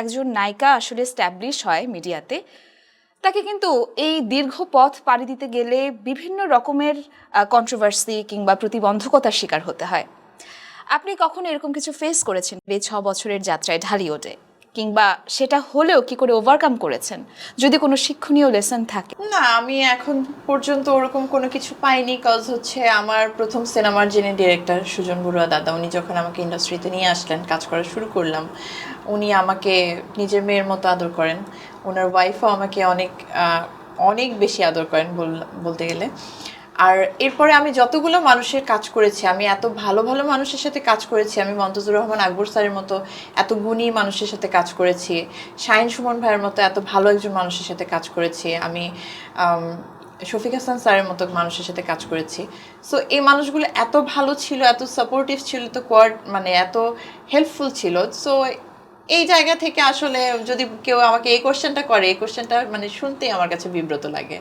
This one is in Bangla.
একজন নায়িকা আসলে স্ট্যাবলিশ হয় মিডিয়াতে, তাকে কিন্তু এই দীর্ঘ পথ পাড়ি দিতে গেলে বিভিন্ন রকমের কন্ট্রোভার্সি কিংবা প্রতিবন্ধকতার শিকার হতে হয়। আপনি কখনো এরকম কিছু ফেস করেছেন এই 6 বছরের যাত্রায় ঢালিউডে, কিংবা সেটা হলেও কি করে ওভারকাম করেছেন, যদি কোনো শিক্ষণীয় লেসন থাকে? না, আমি এখন পর্যন্ত ওরকম কোনো কিছু পাইনি। কজ হচ্ছে আমার প্রথম সিনেমার যিনি ডিরেক্টর সুজন বড়ুয়া দাদা, উনি যখন আমাকে ইন্ডাস্ট্রিতে নিয়ে আসলেন, কাজ করা শুরু করলাম, উনি আমাকে নিজের মেয়ের মতো আদর করেন। ওনার ওয়াইফও আমাকে অনেক অনেক বেশি আদর করেন বলতে গেলে। আর এরপরে আমি যতগুলো মানুষের কাজ করেছি, আমি এত ভালো ভালো মানুষের সাথে কাজ করেছি। আমি মন্তজুর রহমান আকবর স্যারের মতো এত গুণী মানুষের সাথে কাজ করেছি, শাহিন সুমন ভাইয়ের মতো এত ভালো একজন মানুষের সাথে কাজ করেছি, আমি শফিক হাসান স্যারের মতো মানুষের সাথে কাজ করেছি। সো এই মানুষগুলো এত ভালো ছিল, এত সাপোর্টিভ ছিল, তো মানে এত হেল্পফুল ছিল। সো এই জায়গা থেকে আসলে যদি কেউ আমাকে এই কোশ্চেনটা করে, এই কোশ্চেনটা মানে শুনতেই আমার কাছে বিব্রত লাগে।